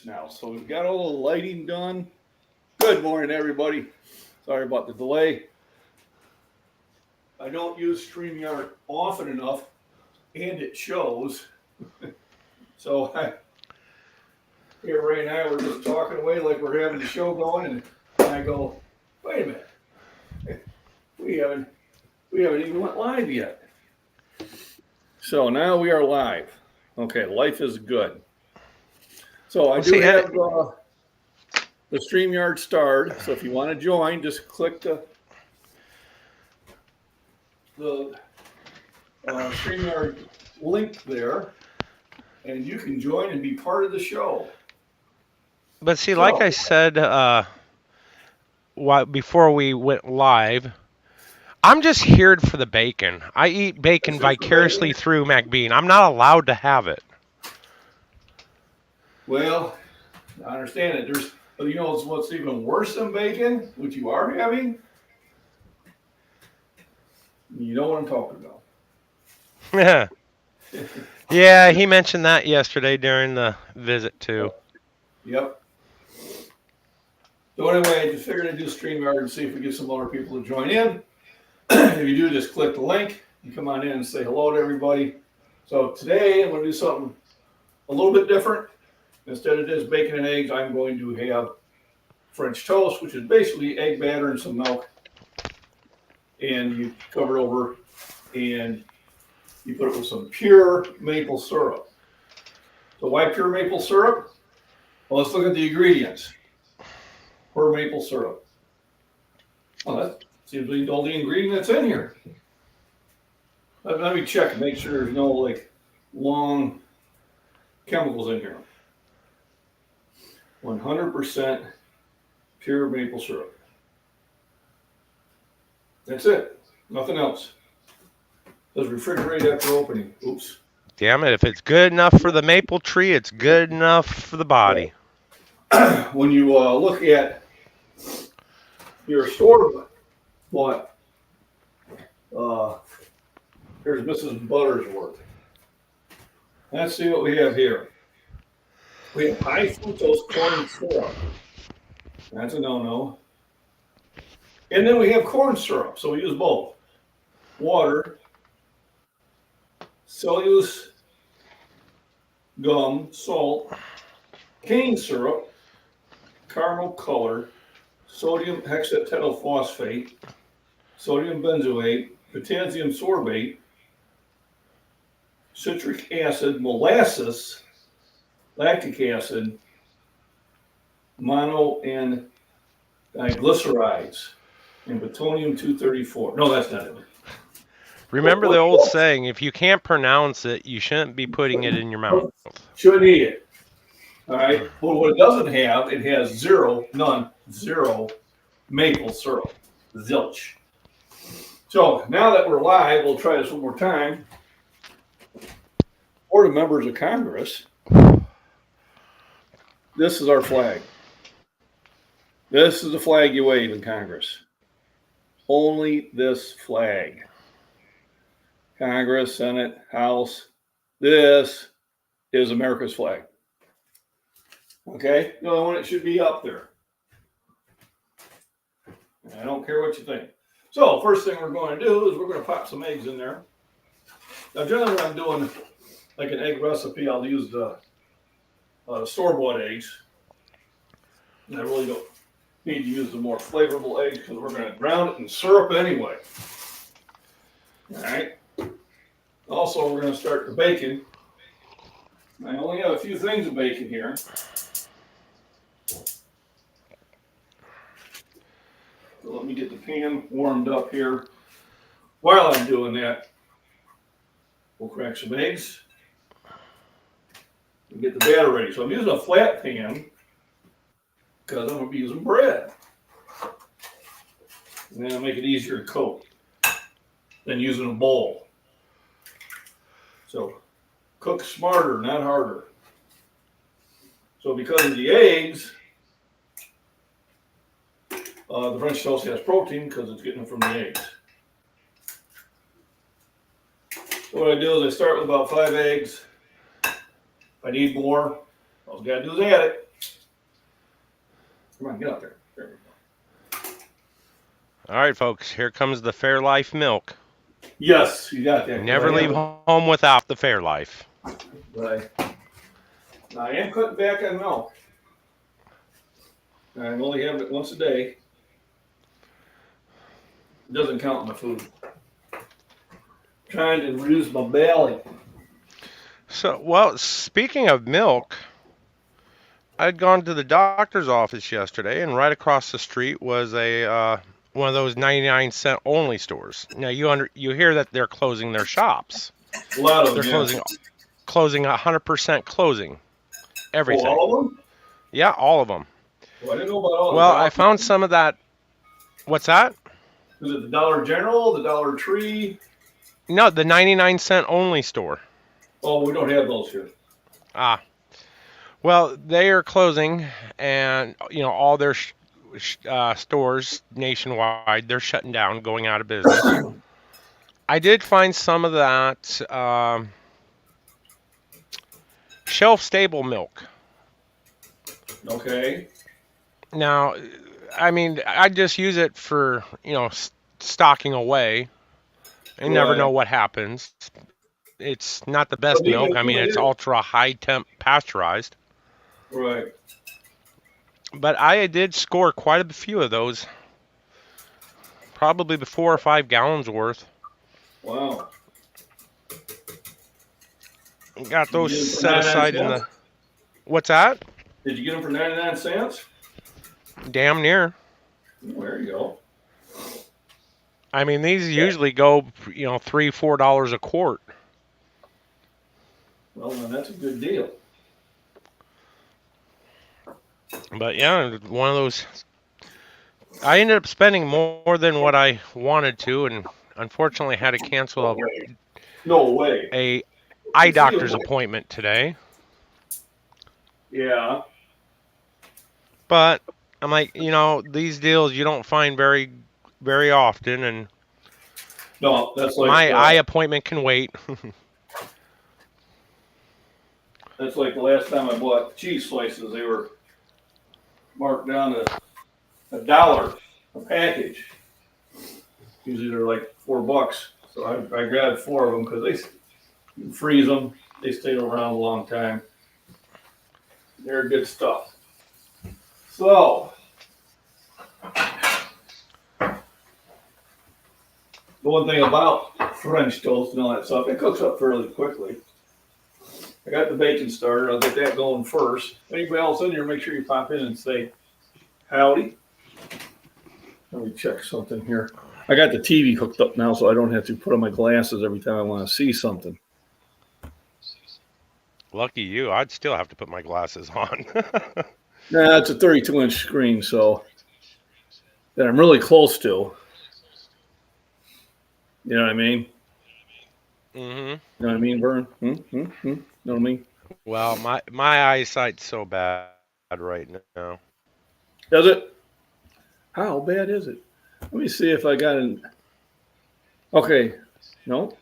finished now. So we've got all the lighting done. Good morning, everybody. Sorry about the delay. I don't use StreamYard often enough, and it shows. Here right now we're just talking away like we're having the show going, and I go, wait a minute, we haven't even went live yet. So now we are live. Okay, life is good. So I do have the StreamYard starred. So if you want to join, just click the StreamYard link there, and you can join and be part of the show. But see, like I said before we went live, I'm just here for the bacon. I eat bacon vicariously through McBean. I'm not allowed to have it. Well, I understand it. But you know what's even worse than bacon, which you are having? You know what I'm talking about. Yeah. Yeah, he mentioned that yesterday during the visit too. Yep. So anyway, I just figured I'd do StreamYard and see if we get some other people to join in. If you do, just click the link and come on in and say hello to everybody. So today I'm going to do something a little bit different. Instead of just bacon and eggs, I'm going to have French toast, which is basically egg batter and some milk. And you cover it over and you put it with some pure maple syrup. So why pure maple syrup? Well, let's look at the ingredients. Pure maple syrup. Well, that seems to be all the ingredients in here. Let me check and make sure there's no long chemicals in here. 100% pure maple syrup. That's it. Nothing else. Does refrigerate after opening. Oops. Damn it, if it's good enough for the maple tree, it's good enough for the body. When you look at your store-bought, here's Mrs. Buttersworth. Let's see what we have here. We have high fructose corn syrup. That's a no-no. And then we have corn syrup, so we use both. Water, cellulose gum, salt, cane syrup, caramel color, sodium hexatetraphosphate, sodium benzoate, potassium sorbate, citric acid, molasses, lactic acid, mono and diglycerides, and plutonium 234. No, that's not it. Remember the old saying, if you can't pronounce it, you shouldn't be putting it in your mouth. Shouldn't eat it. All right. But what it doesn't have, it has zero maple syrup. Zilch. So now that we're live, we'll try this one more time. For the members of Congress, this is our flag. This is the flag you wave in Congress. Only this flag. Congress, Senate, House. This is America's flag. Okay? The only one that should be up there. I don't care what you think. So, first thing we're going to do is we're going to pop some eggs in there. Now, generally when I'm doing like an egg recipe, I'll use the store-bought eggs. And I really don't need to use the more flavorful eggs because we're going to drown it in syrup anyway. All right. Also, we're going to start the bacon. I only have a few things of bacon here. So let me get the pan warmed up here. While I'm doing that, we'll crack some eggs and get the batter ready. So I'm using a flat pan because I'm going to be using bread. And that'll make it easier to coat than using a bowl. So cook smarter, not harder. So because of the eggs, the French toast has protein because it's getting it from the eggs. So what I do is I start with about 5 eggs. If I need more, All we gotta do is add it. Come on, get out there. There we go. All right, folks. Here comes the Fairlife milk. Yes, you got that. Never leave home without the Fairlife. Right. Now, I am cutting back on milk. I only have it once a day. It doesn't count in my food. Trying to reduce my belly. So, well, speaking of milk, I'd gone to the doctor's office yesterday, and right across the street was a one of those 99-cent only stores. Now you hear that they're closing their shops. A lot of them. They're closing 100% closing everything. Oh, all of them? Yeah, all of them. Well, I didn't know about all of them. Well, I found some of that. What's that? Is it the Dollar General, the Dollar Tree? No, the 99-cent only store. Oh, we don't have those here. Ah. Well, they are closing, and all their stores nationwide, they're shutting down, going out of business. I did find some of that shelf-stable milk. Okay. Now, I mean, I just use it for stocking away. I never know what happens. It's not the best milk. I mean, it's ultra high temp pasteurized. Right. But I did score quite a few of those. Probably the 4 or 5 gallons worth. Wow. Got those set aside in the... What's that? Did you get them for 99 cents? Damn near. There you go. I mean, these usually go, $3, $4 a quart. Well, then that's a good deal. But yeah, one of those. I ended up spending more than what I wanted to, and unfortunately had to cancel a eye doctor's appointment today. Yeah. But I'm like, these deals you don't find very, very often, and no, that's like my eye appointment can wait. That's like the last time I bought cheese slices. They were marked down to $1 a package. Usually they're like $4. So I grabbed 4 of them because you can freeze them. They stay around a long time. They're good stuff. So the one thing about French toast and all that stuff, it cooks up fairly quickly. I got the bacon started. I'll get that going first. Anybody else in here, make sure you pop in and say howdy. Let me check something here. I got the TV hooked up now, so I don't have to put on my glasses every time I want to see something. Lucky you. I'd still have to put my glasses on. Nah, it's a 32-inch screen, so that I'm really close to. You know what I mean? Mm-hmm. You know what I mean, Vern? Know what I mean? Well, my eyesight's so bad right now. Does it? How bad is it? Let me see if I got an... Okay. No.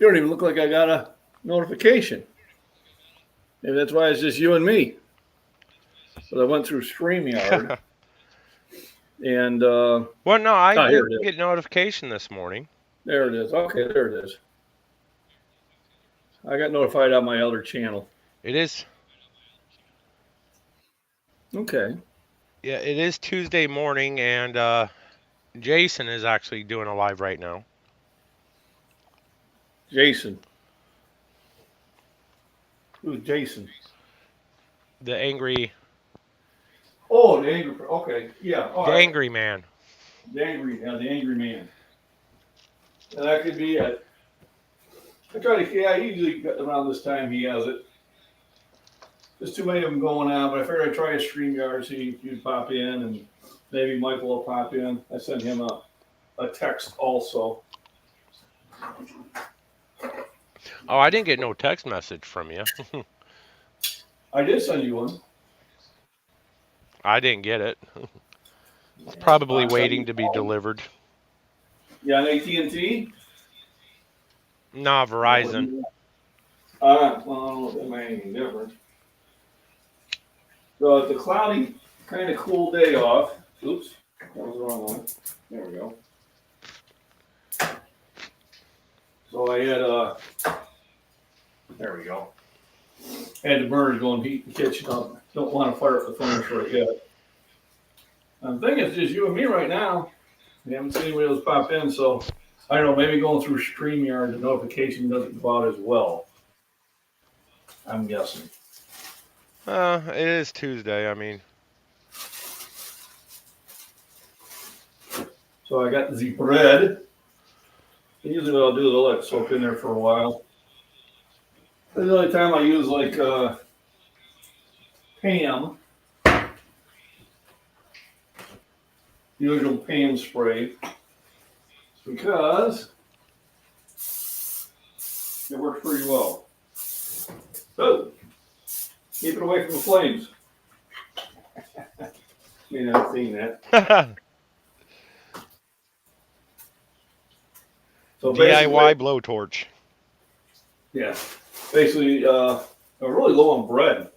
You don't even look like I got a notification. Maybe that's why it's just you and me. But I went through StreamYard. And... well, no, I did get notification this morning. There it is. Okay, there it is. I got notified on my other channel. It is. Okay. Yeah, it is Tuesday morning, and Jason is actually doing a live right now. Jason. Who's Jason? The angry... Oh, the angry... Okay, yeah. The angry man. The angry man. And that could be it. Usually around this time he has it. There's too many of them going on, but I figured I'd try a StreamYard, see if you'd pop in, and maybe Michael will pop in. I sent him a text also. Oh, I didn't get no text message from you. I did send you one. I didn't get it. It's probably waiting to be delivered. Yeah, on AT&T? Nah, Verizon. Well, that might ain't any different. So it's a cloudy, kind of cool day off. Oops, that was the wrong one. There we go. So I had there we go. Had the burners going, heat the kitchen up. Don't want to fire up the furnace right yet. The thing is, just you and me right now. We haven't seen anybody else pop in, so I don't know. Maybe going through StreamYard, the notification doesn't go out as well. I'm guessing. It is Tuesday. I mean, So I got the bread. Usually what I'll do is I'll let it soak in there for a while. This is the only time I use like Pam, usual Pam spray, because it works pretty well. So keep it away from the flames. You know, I've seen that. So DIY blowtorch. yeah, basically, I'm really low on bread.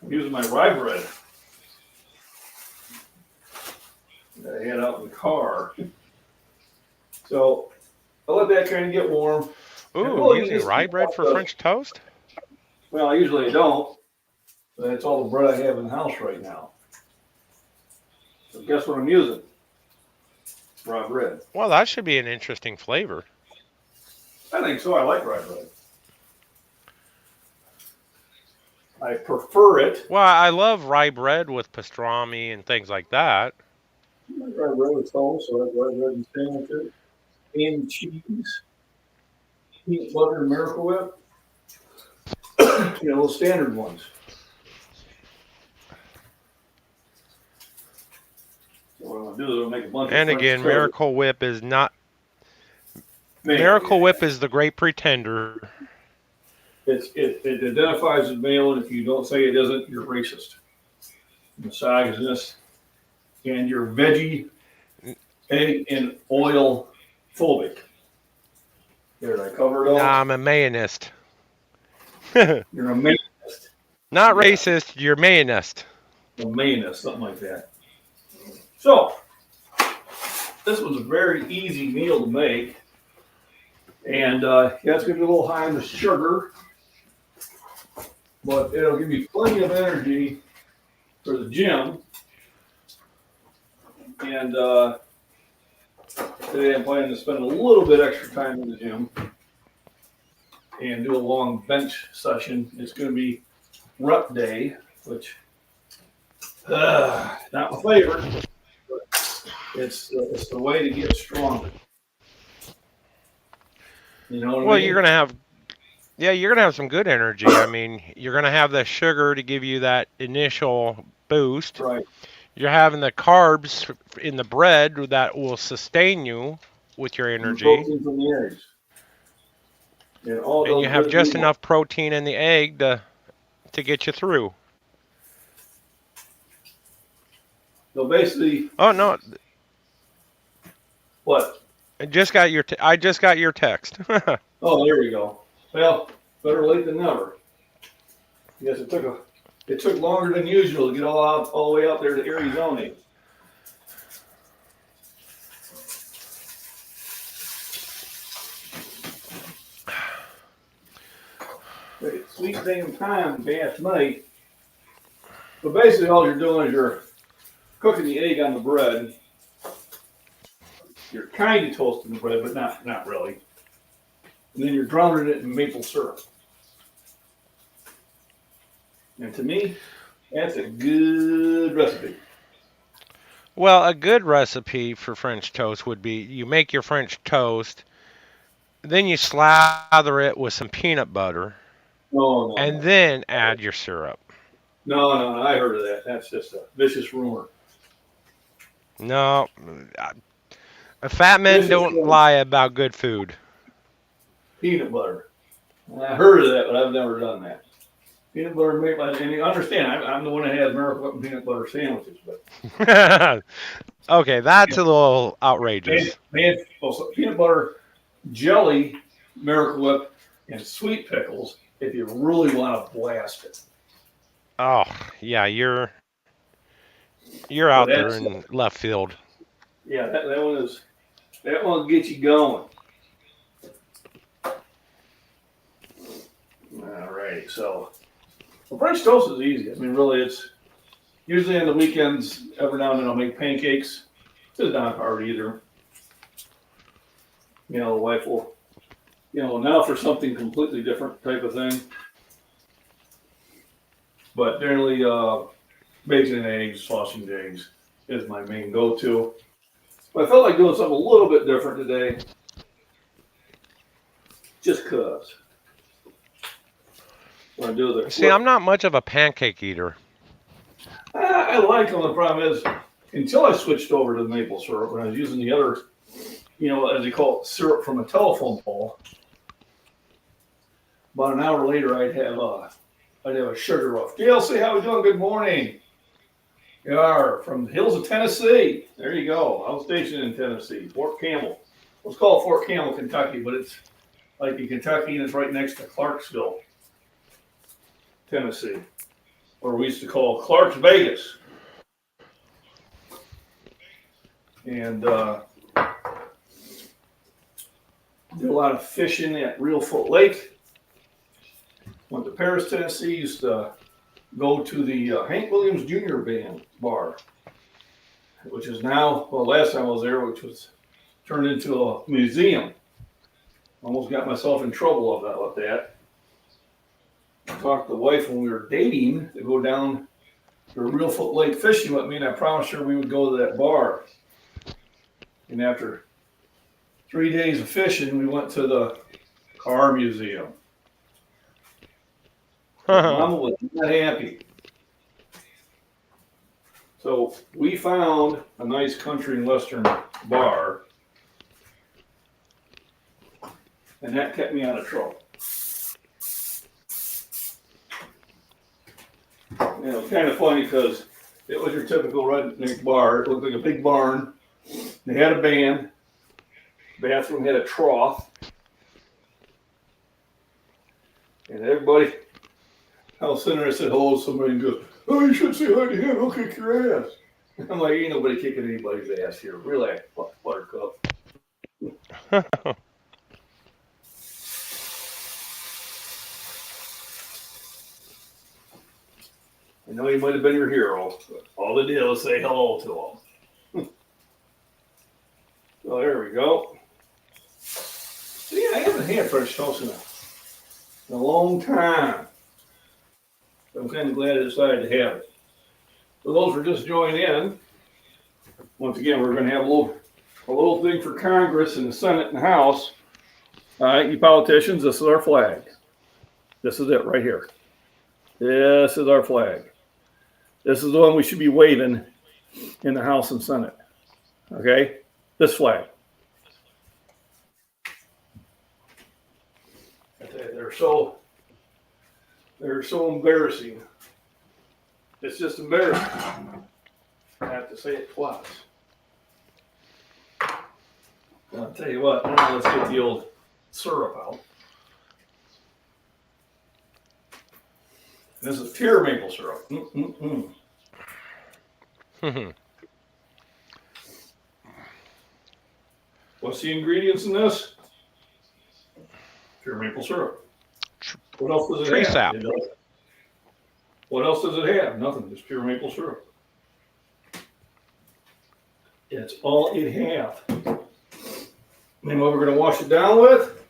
I'm using my rye bread that I had out in the car. So I let that kind of get warm. Ooh, using rye bread for French toast? Well, usually I don't. But that's all the bread I have in the house right now. So guess what I'm using? Rye bread. Well, that should be an interesting flavor. I think so. I like rye bread. I prefer it. Well, I love rye bread with pastrami and things like that. I like rye bread with toast, so I like rye bread and sandwiches, and cheese, peanut butter, and Miracle Whip. You know, those standard ones. So what I'm gonna do is I'll make a bunch And of French again, toast. Miracle Whip is not. Miracle Whip is the great pretender. It identifies as male, and if you don't say it isn't, you're racist, misogynist, and you're veggie, egg, and oil phobic. Did I cover it all? Nah, I'm a mayonist. You're a mayonist. Not racist, you're mayonist. A mayonist, something like that. So, this was a very easy meal to make. And yeah, it's going to be a little high on the sugar, but it'll give you plenty of energy for the gym. And today I'm planning to spend a little bit extra time in the gym and do a long bench session. It's going to be rep day, which not my favorite, but it's the way to get stronger. You know what I mean? You're gonna have some good energy. I mean, you're gonna have the sugar to give you that initial boost. Right. You're having the carbs in the bread that will sustain you with your energy. Protein from the eggs. And you have just enough protein in the egg to get you through. So basically. Oh no. What? I just got your text. Oh, there we go. Well, better late than never. Yes, it took longer than usual to get all the way out there to Arizona. Sweet damn time, gas night. But basically, all you're doing is you're cooking the egg on the bread. You're kind of toasting the bread, but not really. And then you're drowning it in maple syrup. And to me, that's a good recipe. Well, a good recipe for French toast would be you make your French toast, then you slather it with some peanut butter, and then add your syrup. No, I heard of that. That's just a vicious rumor. No, fat men don't lie about good food. Peanut butter. I heard of that, but I've never done that. Peanut butter made by, and you understand, I'm the one that has Miracle Whip and peanut butter sandwiches, but. Okay, that's a little outrageous. Peanut butter, jelly, Miracle Whip, and sweet pickles if you really want to blast it. Oh, yeah, you're So out there that's in left field. yeah, that one gets you going. All right, so French toast is easy. I mean, really, it's usually on the weekends. Every now and then, I'll make pancakes. It's not hard either. The wife will, now for something completely different type of thing. But generally, bacon and eggs, sausage and eggs is my main go-to. But I felt like doing something a little bit different today, just cause. When I do the See, I'm not much of a pancake eater. I like them. The problem is, until I switched over to the maple syrup, when I was using the other, as they call it, syrup from a telephone pole. About an hour later, I'd have a sugar rush. DLC, how we doing? Good morning. You are from the hills of Tennessee. There you go. I was stationed in Tennessee, Fort Campbell. It's called Fort Campbell, Kentucky, but it's like in Kentucky, and it's right next to Clarksville, Tennessee, or we used to call Clark's Vegas. And did a lot of fishing at Real Foot Lake. Went to Paris, Tennessee. Used to go to the Hank Williams Jr. Band bar, which is now, well, last time I was there, which was turned into a museum. Almost got myself in trouble about that. I talked to the wife when we were dating to go down to Real Foot Lake fishing with me, and I promised her we would go to that bar. And after 3 days of fishing, we went to the car museum. Mama was not happy. So we found a nice country and western bar, and that kept me out of trouble. And it was kind of funny because it was your typical redneck bar. It looked like a big barn. They had a band. The bathroom had a trough. And everybody, I was sitting there, I said hello to somebody and goes, "Oh, you should say hi to him, he'll kick your ass." I'm like, ain't nobody kicking anybody's ass here. Relax, buttercup. I know he might have been your hero, but all they did was say hello to him. So there we go. So yeah, I haven't had French toast in a long time. So I'm kind of glad I decided to have it. For those who are just joining in, once again, we're going to have a little thing for Congress and the Senate and the House. All right, you politicians, this is our flag. This is it right here. This is our flag. This is the one we should be waving in the House and Senate. Okay? This flag. I tell you, they're so embarrassing. It's just embarrassing. I have to say it twice. I'll tell you what, now let's get the old syrup out. This is pure maple syrup. What's the ingredients in this? Pure maple syrup. What else does it Tree have? sap. What else does it have? Nothing. Just pure maple syrup. That's all it have. Then what we're going to wash it down with?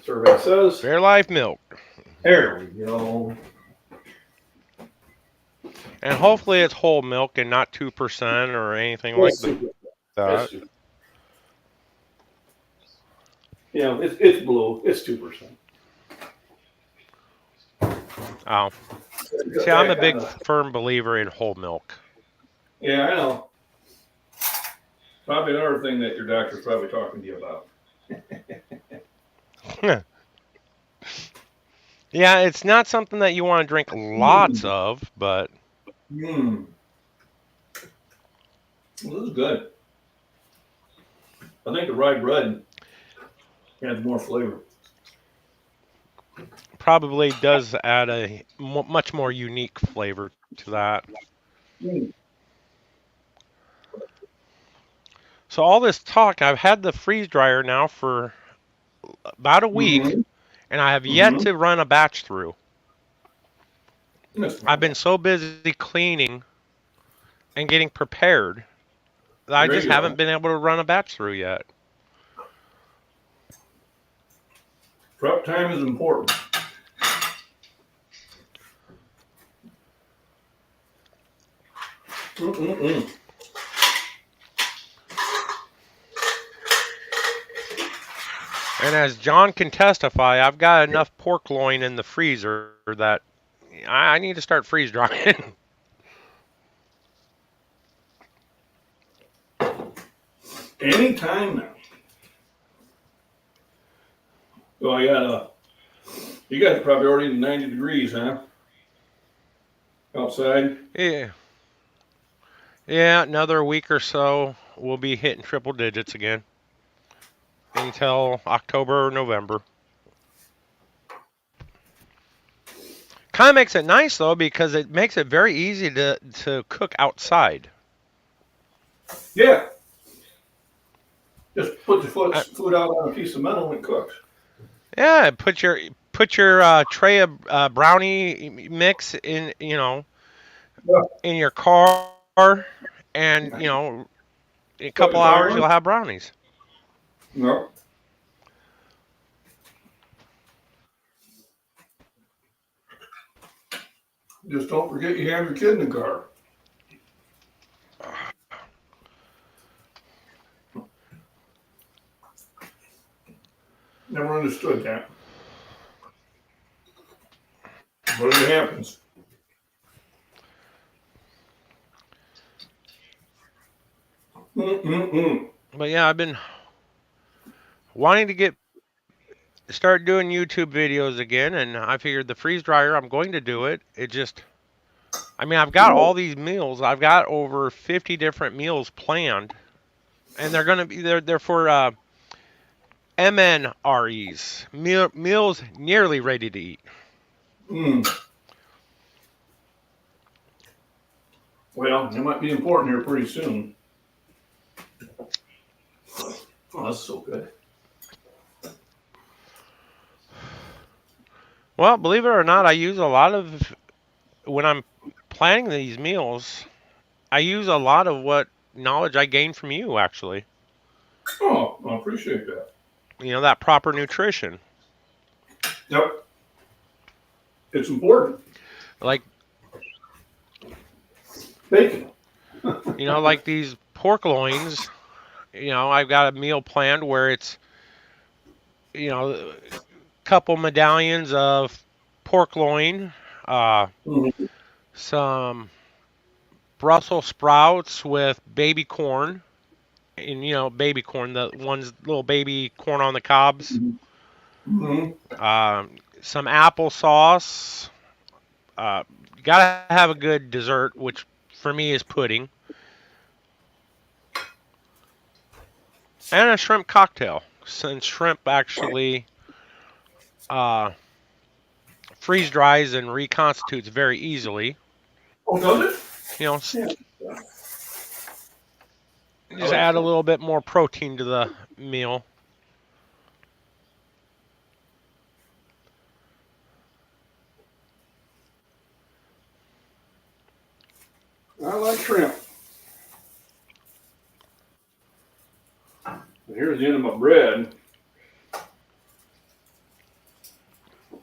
Survey says. Fairlife milk. There we go. And hopefully it's whole milk and not 2% or anything like that. Yeah, it's blue. It's 2%. Oh. See, I'm a big firm believer in whole milk. Yeah, I know. Probably another thing that your doctor's probably talking to you about. Yeah, it's not something that you want to drink lots of, but... Well, this is good. I think the rye bread adds more flavor. probably does add a much more unique flavor to that. Mm. So all this talk, I've had the freeze dryer now for about a week, Mm-hmm. and I have yet Mm-hmm. to run a batch through. That's I've normal. been so busy cleaning and getting prepared that I There just you go. haven't been able to run a batch through yet. Prep time is important. Mm-mm-mm. And as John can testify, I've got enough pork loin in the freezer that I need to start freeze drying. Anytime now. Well, you guys are probably already in 90 degrees, huh? Outside. Yeah. Yeah, another week or so, we'll be hitting triple digits again until October or November. Kind of makes it nice though because it makes it very easy to cook outside. Yeah. Just put the I, food out on a piece of metal and it cooks. yeah, put your tray of brownie mix in Yeah. in your car, and in a Set couple your hours timer. you'll have brownies. No. Just don't forget you have your kid in the car. Never understood that. But it happens. Mm-mm-mm. But yeah, I've been wanting to get start doing YouTube videos again, and I figured the freeze dryer, I'm going to do it. It just, I mean, I've got all No. these meals. I've got over 50 different meals planned, and they're gonna be they're for MNREs, meals nearly ready to eat. Mm. Well, it might be important here pretty soon. Oh, that's so good. Well, believe it or not, I use a lot of when I'm planning these meals. I use a lot of what knowledge I gained from you, actually. Oh, I appreciate that. That proper nutrition. Yep. It's important. Like, Bacon. like these pork loins, I've got a meal planned where it's, a couple medallions of pork loin, uh, Mm-hmm. some Brussels sprouts with baby corn, and, baby corn, the ones, little baby corn on the cobs, Mm-hmm. some applesauce. Gotta have a good dessert, which for me is pudding, and a shrimp cocktail. Since shrimp actually uh, freeze dries and reconstitutes very easily, Oh, does you know, it? Yeah. I just like add a shrimp. little bit more protein to the meal. I like shrimp. Here's the end of my bread.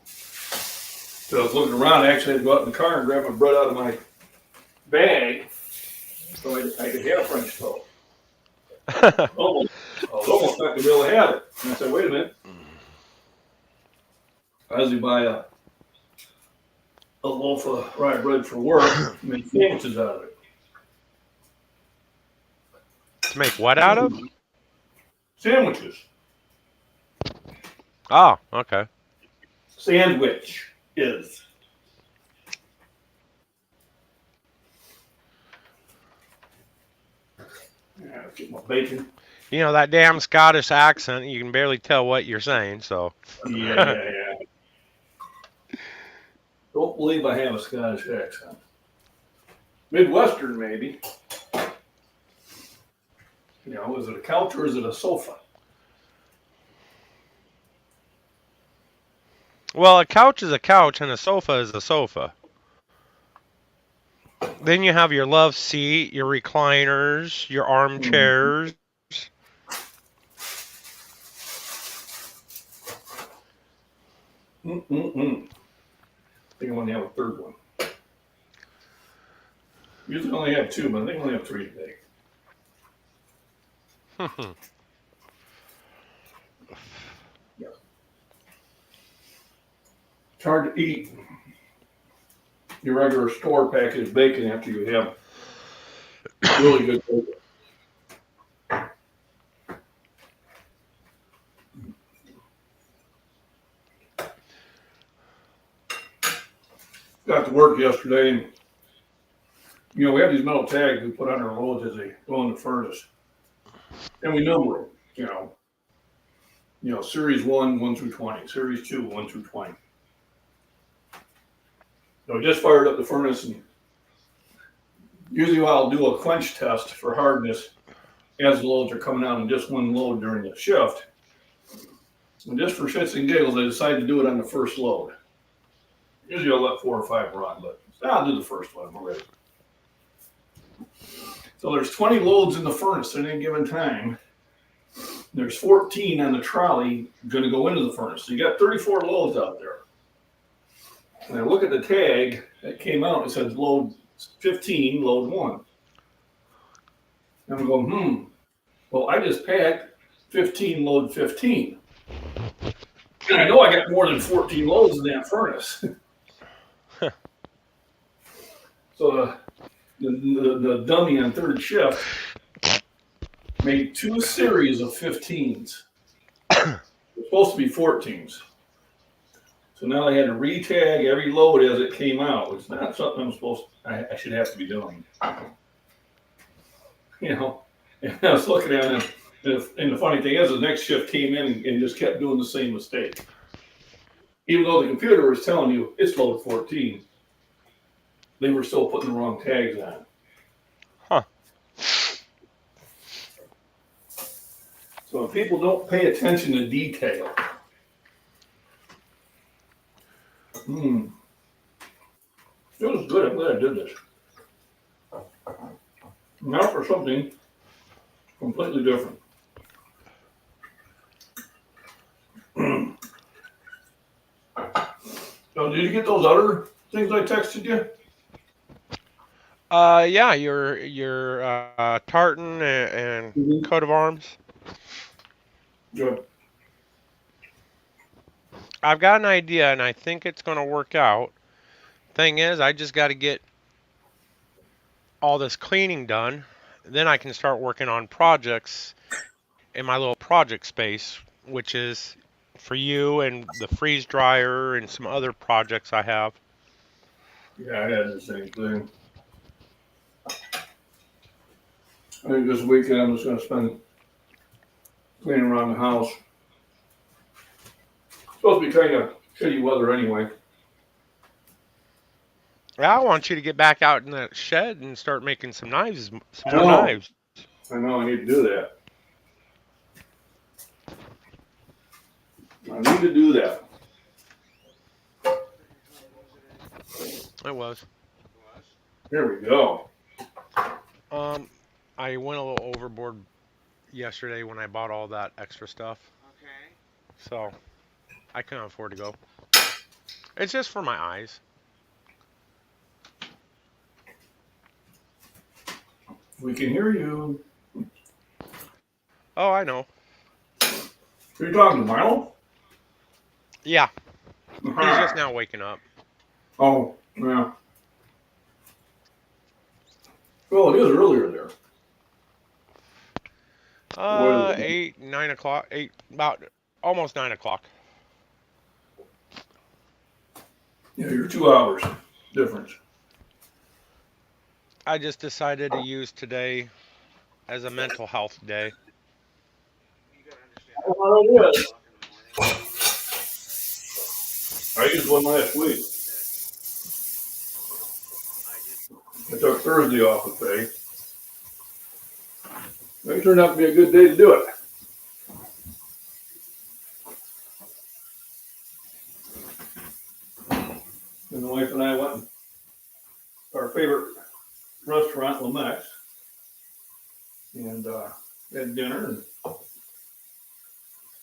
So I was looking around. I actually had to go out in the car and grab my bread out of my bag so I could have French toast. I was almost not going to be able to have it. And I said, wait a minute. I usually buy a loaf of rye bread for work and make sandwiches out of it. To make what out of? Sandwiches. Oh, okay. Sandwich is. Yeah, get my bacon. That damn Scottish accent, you can barely tell what you're saying, so. Yeah, yeah, yeah. believe I have a Scottish accent. Midwestern, maybe. You know, is it a couch or is it a sofa? Well, a couch is a couch and a sofa is a sofa. Then you have your love seat, your recliners, your armchairs. I think I want to have a third one. Usually only have two, but I think I only have three today. Yeah. It's hard to eat your regular store packaged bacon after you have really good bacon. Got to work yesterday, and you know we have these metal tags we put on our loads as they go in the furnace, and we number them. Series 1 through 20, Series 2 1 through 20. So I just fired up the furnace, and usually I'll do a quench test for hardness as the loads are coming out in just one load during the shift. And just for shits and giggles, I decided to do it on the first load. Usually I'll let 4 or 5 run, but I'll do the first one already. So there's 20 loads in the furnace at any given time. There's 14 on the trolley going to go into the furnace. So you got 34 loads out there. And I look at the tag that came out, it says load 15, load 1. And I'm going, well, I just packed 15, load 15. And I know I got more than 14 loads in that furnace. So the dummy on third shift made 2 series of 15s. They're supposed to be 14s. So now I had to re-tag every load as it came out, which is not something I should have to be doing. You know, and I was looking at it, and the funny thing is, the next shift came in and just kept doing the same mistake. Even though the computer was telling you it's load 14, they were still putting the wrong tags on. Huh. So if people don't pay attention to detail, it was good. I'm glad I did this. Now for something completely different. So did you get those other things I texted you? Yeah, your tartan and coat of arms. Good. I've got an idea, and I think it's going to work out. Thing is, I just got to get all this cleaning done. Then I can start working on projects in my little project space, which is for you and the freeze dryer and some other projects I have. Yeah, I had the same thing. I think this weekend I'm just going to spend cleaning around the house. It's supposed to be kind of shitty weather anyway. I want you to get back out in that shed and start making some knives, some I more know. knives. I know I need to do that. I need to do that. It was. Here we go. I went a little overboard yesterday when I bought all that extra stuff. Okay. So I couldn't afford to go. It's just for my eyes. We can hear you. Oh, I know. Are you talking to Milo? Yeah. He's just now waking up. Oh, yeah. Well, it is earlier there. 8, 9 o'clock. About almost 9 o'clock. Yeah, you're 2 hours difference. I just decided to use today as a mental health day. You gotta understand. Well, it is. O'clock in the morning. I used one last week. I took Thursday off of pay. It turned out to be a good day to do it. And the wife and I went to our favorite restaurant, Lamex, and had dinner and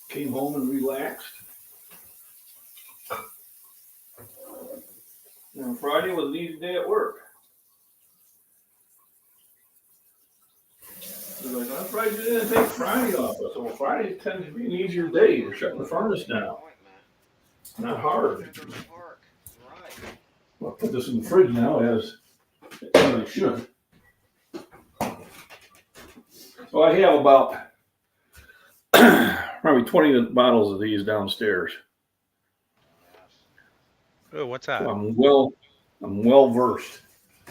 came home and relaxed. And Friday was an easy day at work. They're like, I'm surprised you didn't take Friday off. I said, well, Friday tends to be an easier day. We're shutting the furnace down. It's not hard. Right. I'll put this in the fridge now as I should. So I have about probably 20 bottles of these downstairs. Oh, what's that? So I'm well versed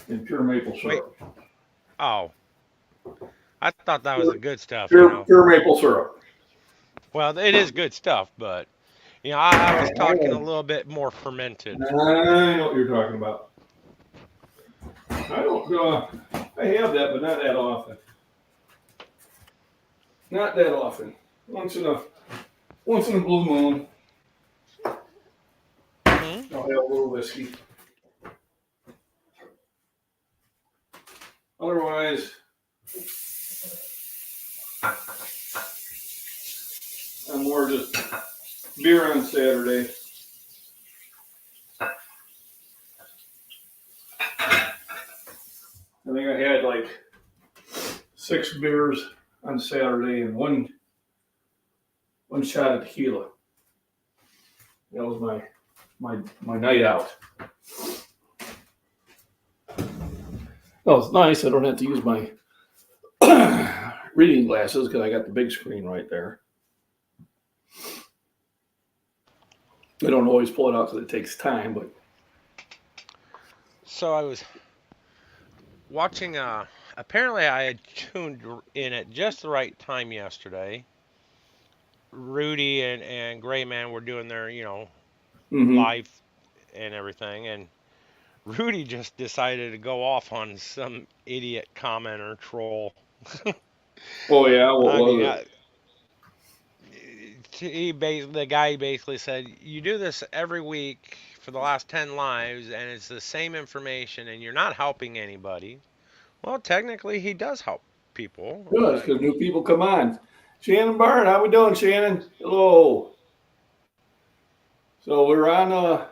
in pure maple syrup. Oh, I thought that was the good stuff. Pure maple syrup. Well, it is good stuff, but I was talking a little bit more fermented. I know what you're talking about. I don't. I have that, but not that often. Not that often. Once in a blue moon, Mm-hmm. I'll have a little whiskey. Otherwise, I'm more just beer on Saturday. I think I had like 6 beers on Saturday and one shot of tequila. That was my night out. Well, it's nice. I don't have to use my reading glasses because I got the big screen right there. I don't always pull it out because it takes time, but So I was watching. Apparently, I had tuned in at just the right time yesterday. Rudy and Gray Man were doing their, live and everything, and Rudy just decided to go off on some idiot commenter troll. oh yeah, what I mean, was the guy basically said, "You do this every week for the last 10 lives, and it's the same information, and you're not helping anybody." Well, technically, he does help people. it? Good, because new people come on. Shannon Barn, how we doing, Shannon? Hello. So we're on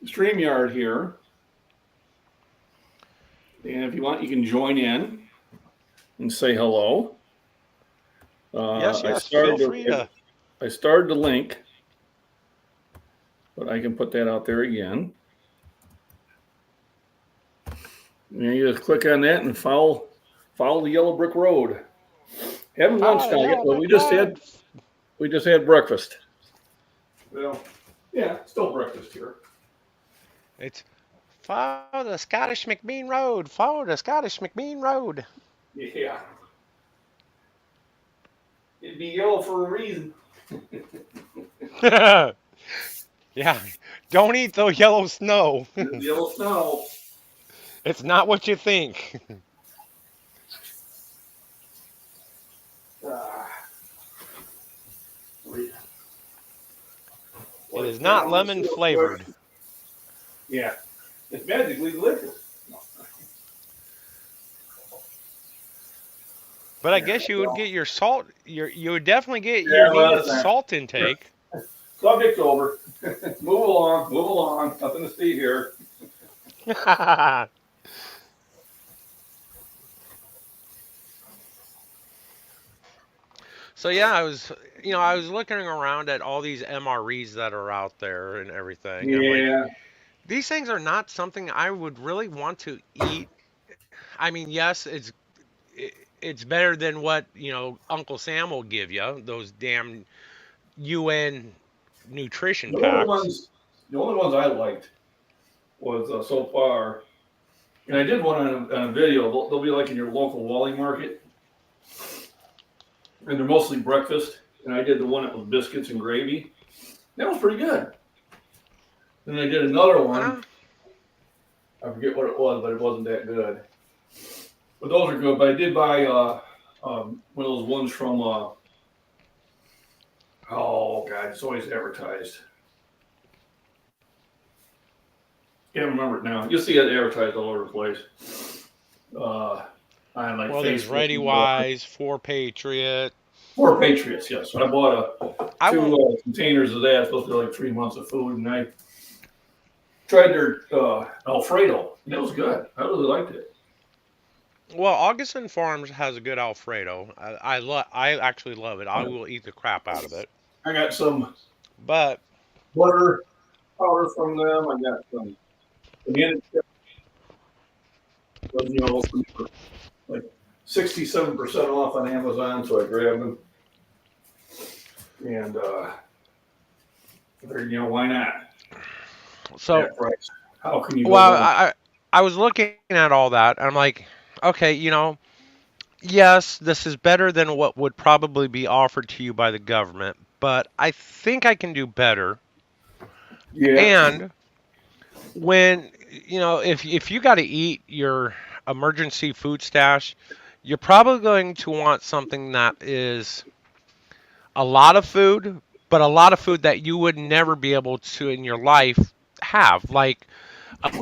StreamYard here, and if you want, you can join in and say hello. Yes, I feel free to. I started the link, but I can put that out there again. And you just click on that and follow the yellow brick road. Haven't lunch now yet, but we just had breakfast. Well, yeah, still breakfast here. It's follow the Scottish McBean Road. Follow the Scottish McBean Road. Yeah. It'd be yellow for a reason. Yeah, don't eat the yellow snow. Yellow snow. It's not what you think. It is not lemon flavored. Yeah, it's magically delicious. But I guess you would get your salt. You would definitely get Yeah, your needed salt intake. Subject's over. Move along. Nothing to see here. So yeah, I was looking around at all these MREs that are out there and everything. And I'm like, these things are not something I would really want to eat. I mean, yes, it's better than what Uncle Sam will give you. Those damn UN nutrition packs. The only ones I liked was so far, and I did one on a video. They'll be like in your local Wally market, and they're mostly breakfast. And I did the one that was biscuits and gravy. That was pretty good. Then I did another one I forget what it was, but it wasn't that good. But those are good. But I did buy one of those ones from oh god, it's always advertised. Can't remember it now. You'll see it advertised all over the place. On like Well, there's Facebook Ready and whatever. Wise, For Patriot. For Patriots, yes. I bought I two won't. containers of that. It's supposed to be like 3 months of food, and I tried their Alfredo, and it was good. I really liked it. Well, Augustin Farms has a good Alfredo. I actually love it. I will eat the crap out of it. I got some But butter powder from them. I got some banana chips. You know, like 67% off on Amazon, so I grabbed them. And you know, why not? so, That price. How can you go well, wrong? I was looking at all that, and I'm like, okay, yes, this is better than what would probably be offered to you by the government, but I think I can do better. Yeah. And when if you got to eat your emergency food stash, you're probably going to want something that is a lot of food, but a lot of food that you would never be able to in your life have, like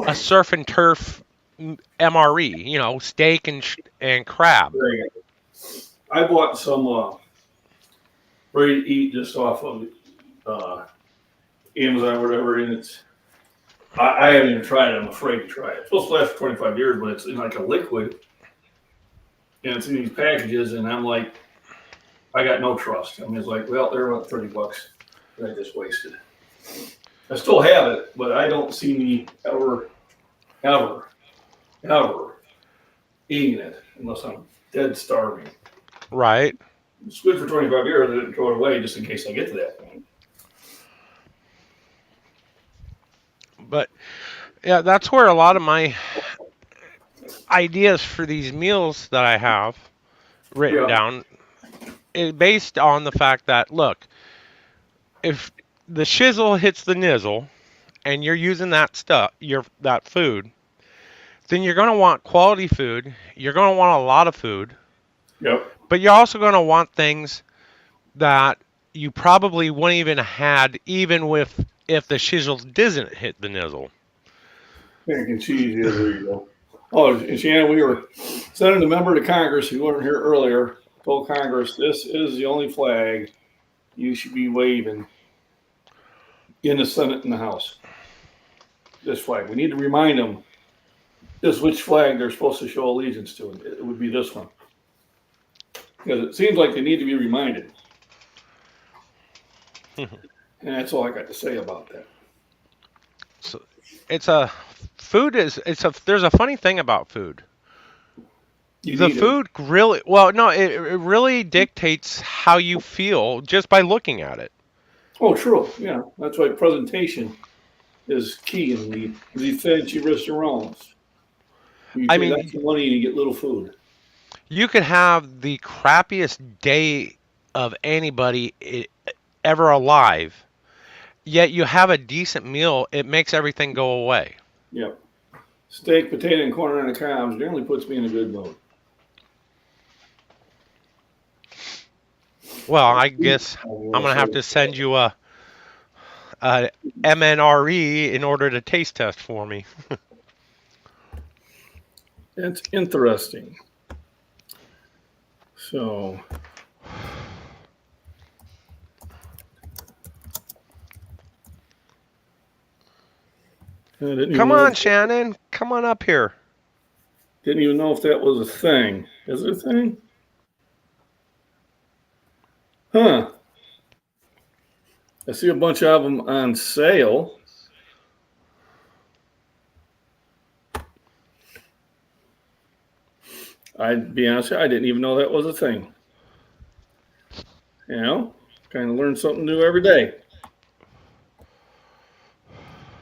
a surf and turf MRE, steak and crab. I bought some ready to eat just off of uh, Amazon or whatever, and I haven't even tried it. I'm afraid to try it. It's supposed to last for 25 years, but it's in like a liquid, and it's in these packages, and I'm like, I got no trust. I mean, it's like, well, they're about $30 that I just wasted. I still have it, but I don't see me ever, ever, ever eating it unless I'm dead starving. Right. It's good for 25 years. I didn't throw it away just in case I get to that point. But yeah, that's where a lot of my ideas for these meals that I have written Yeah. down is based on the fact that, look, if the shizzle hits the nizzle and you're using that food, then you're going to want quality food. You're going to want a lot of food, Yep. but you're also going to want things that you probably wouldn't even had even with if the shizzle doesn't hit the nizzle. Mac and cheese. Yeah, there you go. Oh, and Shannon, we were sending a member to Congress who weren't here earlier. Told Congress this is the only flag you should be waving in the Senate and the House. This flag. We need to remind them this which flag they're supposed to show allegiance to. It would be this one. Because it seems like they need to be reminded. And that's all I got to say about that. So there's a funny thing about food. The food really, well, no, it really dictates how you feel just by looking at it. Oh, true. Yeah, that's why presentation is key in the fancy restaurants. You I pay mean, lots of money and you get little food. you could have the crappiest day of anybody ever alive, yet you have a decent meal, it makes everything go away. Yep. Steak, potato, and corn on the cob generally puts me in a good mood. Well, I guess I'm gonna have to send you a MNRE in order to taste test for me. It's interesting. So, Come on, Shannon. Come on up here. Didn't even know if that was a thing. Is it a thing? Huh. I see a bunch of them on sale. I'd be honest, I didn't even know that was a thing. Kind of learn something new every day.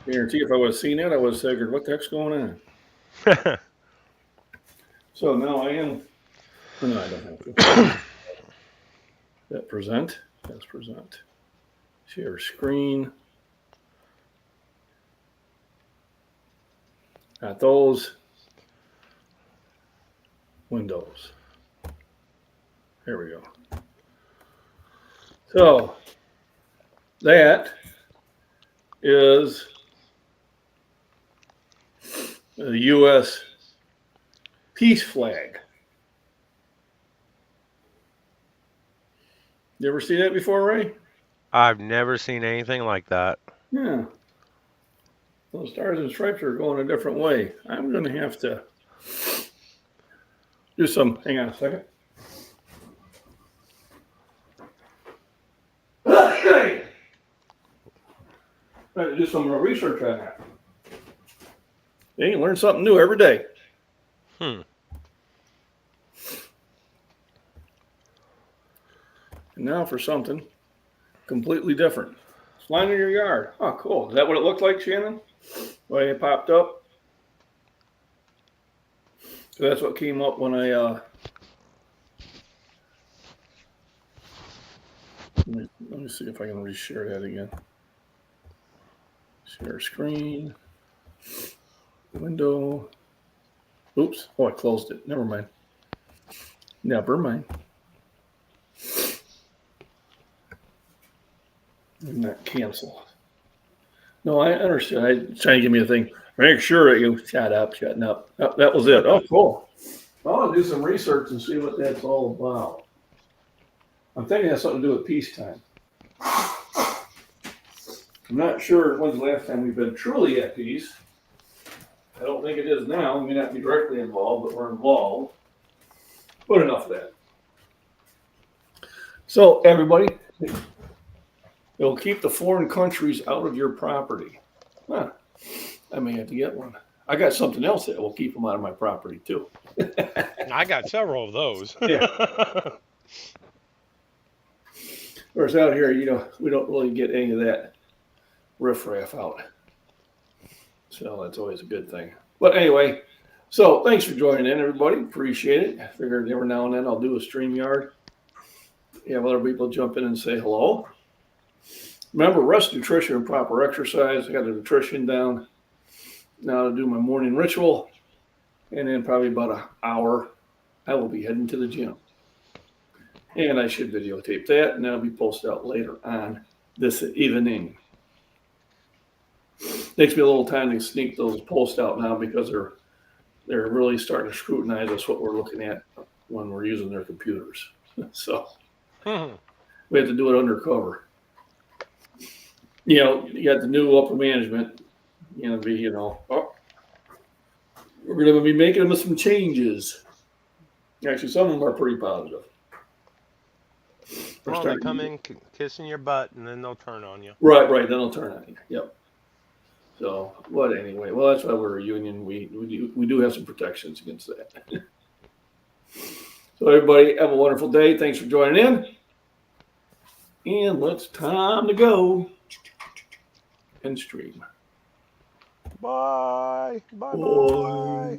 Guarantee if I would have seen that, I would have figured, what the heck's going on? So now I am. No, I don't have to. That present. That's present. Share screen. Got those windows. There we go. So that is the U.S. peace flag. You ever see that before, Ray? I've never seen anything like that. Yeah. Those stars and stripes are going a different way. I'm going to have to do some. Hang on a second. I have to do some more research on that. You learn something new every day. Hmm. And now for something completely different. It's lining your yard. Oh, cool. Is that what it looked like, Shannon? When it popped up? So that's what came up when I let me see if I can reshare that again. Share screen. Window. Oops. Oh, I closed it. Never mind. Never mind. Not cancel. No, I understood. I trying to give me a thing. Make sure that you shutting up. Oh, that was it. Oh, cool. Well, I'll do some research and see what that's all about. I'm thinking it has something to do with peacetime. I'm not sure when's the last time we've been truly at peace. I don't think it is now. We may not be directly involved, but we're involved. But enough of that. So, everybody, it'll keep the foreign countries out of your property. Huh. I may have to get one. I got something else that will keep them out of my property, too. I got several of those. Yeah. Of course, out here, we don't really get any of that riffraff out. So that's always a good thing. But anyway, so thanks for joining in, everybody. Appreciate it. I figured every now and then I'll do a StreamYard. Have other people jump in and say hello. Remember, rest, nutrition, and proper exercise. I got the nutrition down now to do my morning ritual. And then probably about an hour, I will be heading to the gym. And I should videotape that, and that'll be posted out later on this evening. Takes me a little time to sneak those posts out now because they're really starting to scrutinize us what we're looking at when we're using their computers. So we have to do it undercover. You got the new upper management, we're going to be making them some changes. Actually, some of them are pretty positive. Well, they come in kissing your butt, and then they'll turn on you. Right. Then they'll turn on you. Yep. So, but anyway, well, that's why we're a union. We do have some protections against that. So, everybody, have a wonderful day. Thanks for joining in. And it's time to go and stream. Bye. Bye.